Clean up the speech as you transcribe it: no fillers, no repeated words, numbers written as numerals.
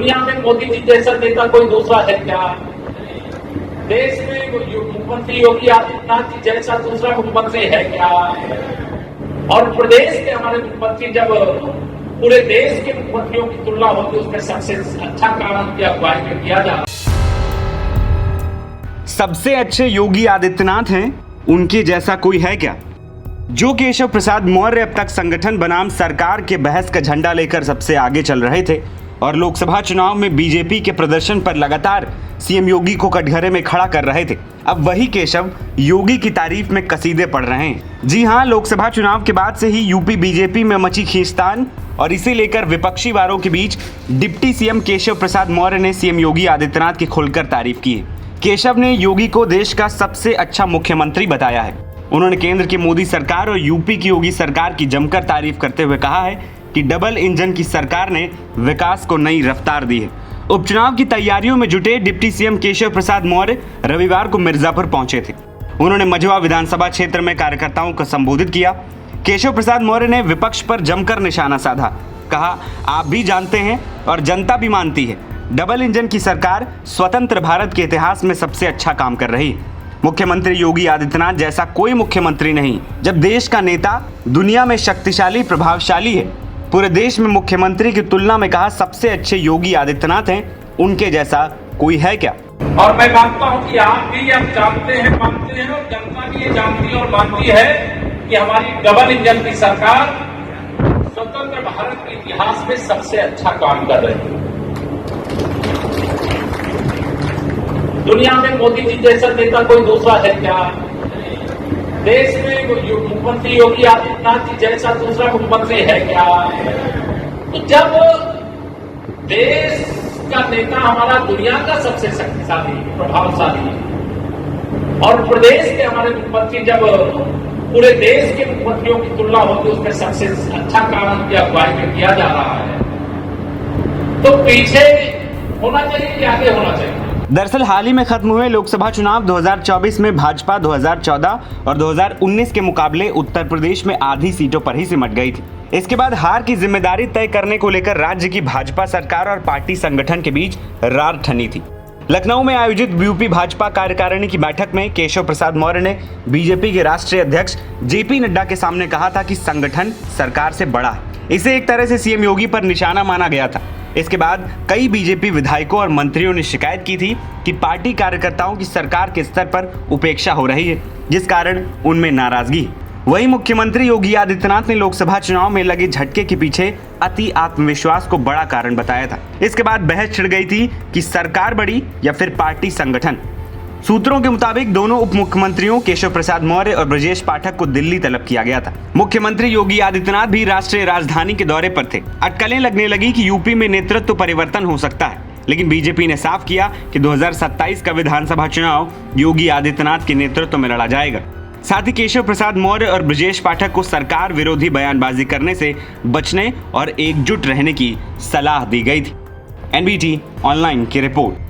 दुनिया में मोदी जी जैसा नेता कोई दूसरा है क्या? देश में मुख्यमंत्री योगी आदित्यनाथ जी जैसा दूसरा मुख्यमंत्री है क्या? और प्रदेश के हमारे मुख्यमंत्री जब पूरे देश के मुख्यमंत्रियों की तुलना होती है उसमें सबसे अच्छा काम की अगुवाई में किया जा रहा है। सबसे अच्छे योगी आदित्यनाथ हैं, उनके जैसा कोई है क्या? जो केशव प्रसाद मौर्य अब तक संगठन बनाम सरकार के बहस का झंडा लेकर सबसे आगे चल रहे थे और लोकसभा चुनाव में बीजेपी के प्रदर्शन पर लगातार सीएम योगी को कटघरे में खड़ा कर रहे थे, अब वही केशव योगी की तारीफ में कसीदे पढ़ रहे हैं। जी हां, लोकसभा चुनाव के बाद से ही यूपी बीजेपी में मची खींचतान और इसे लेकर विपक्षी वारों के बीच डिप्टी सीएम केशव प्रसाद मौर्य ने सीएम योगी आदित्यनाथ की खुलकर तारीफ की है। केशव ने योगी को देश का सबसे अच्छा मुख्यमंत्री बताया है। उन्होंने केंद्र की मोदी सरकार और यूपी की योगी सरकार की जमकर तारीफ करते हुए कहा है कि डबल इंजन की सरकार ने विकास को नई रफ्तार दी है। उपचुनाव की तैयारियों में जुटे डिप्टी सीएम केशव प्रसाद मौर्य रविवार को मिर्जापुर पहुंचे थे। उन्होंने मझवा विधानसभा क्षेत्र में कार्यकर्ताओं को संबोधित किया। केशव प्रसाद मौर्य ने विपक्ष पर जमकर निशाना साधा। कहा, आप भी जानते हैं और जनता भी मानती है, डबल इंजन की सरकार स्वतंत्र भारत के इतिहास में सबसे अच्छा काम कर रही है। मुख्यमंत्री योगी आदित्यनाथ जैसा कोई मुख्यमंत्री नहीं। जब देश का नेता दुनिया में शक्तिशाली प्रभावशाली है, पूरे देश में मुख्यमंत्री की तुलना में कहा सबसे अच्छे योगी आदित्यनाथ हैं, उनके जैसा कोई है क्या? और मैं मानता हूं कि आप भी अब जानते हैं, मानते हैं और जनता भी ये जानती और मानती है कि हमारी डबल इंजन की सरकार स्वतंत्र भारत के इतिहास में सबसे अच्छा काम कर रही है। दुनिया में मोदी जी जैसा नेता कोई दूसरा है क्या? देश में मुख्यमंत्री योगी आदित्यनाथ जी जैसा दूसरा मुख्यमंत्री है क्या? तो जब देश का नेता हमारा दुनिया का सबसे शक्तिशाली प्रभावशाली है और प्रदेश के हमारे मुख्यमंत्री जब पूरे देश के मुख्यमंत्रियों की तुलना होती है उसमें सबसे अच्छा काम की अगुवाई में किया जा रहा है, तो पीछे होना चाहिए कि आगे होना चाहिए? दरअसल हाल ही में खत्म हुए लोकसभा चुनाव 2024 में भाजपा 2014 और 2019 के मुकाबले उत्तर प्रदेश में आधी सीटों पर ही सिमट गई थी। इसके बाद हार की जिम्मेदारी तय करने को लेकर राज्य की भाजपा सरकार और पार्टी संगठन के बीच रार ठनी थी। लखनऊ में आयोजित यूपी भाजपा कार्यकारिणी की बैठक में केशव प्रसाद मौर्य ने बीजेपी के राष्ट्रीय अध्यक्ष जेपी नड्डा के सामने कहा था कि संगठन सरकार से बड़ा है। इसे एक तरह से सीएम योगी पर निशाना माना गया था। इसके बाद कई बीजेपी विधायकों और मंत्रियों ने शिकायत की थी कि पार्टी कार्यकर्ताओं की सरकार के स्तर पर उपेक्षा हो रही है, जिस कारण उनमें नाराजगी। वहीं मुख्यमंत्री योगी आदित्यनाथ ने लोकसभा चुनाव में लगे झटके के पीछे अति आत्मविश्वास को बड़ा कारण बताया था। इसके बाद बहस छिड़ गई थी कि सरकार बड़ी या फिर पार्टी संगठन। सूत्रों के मुताबिक दोनों उप मुख्यमंत्रियों केशव प्रसाद मौर्य और ब्रजेश पाठक को दिल्ली तलब किया गया था। मुख्यमंत्री योगी आदित्यनाथ भी राष्ट्रीय राजधानी के दौरे पर थे। अटकलें लगने लगी कि यूपी में नेतृत्व परिवर्तन हो सकता है, लेकिन बीजेपी ने साफ किया कि 2027 का विधानसभा चुनाव योगी आदित्यनाथ के नेतृत्व में लड़ा जाएगा। साथ ही केशव प्रसाद मौर्य और ब्रजेश पाठक को सरकार विरोधी बयानबाजी करने से बचने और एकजुट रहने की सलाह दी गई थी। एनबीटी ऑनलाइन की रिपोर्ट।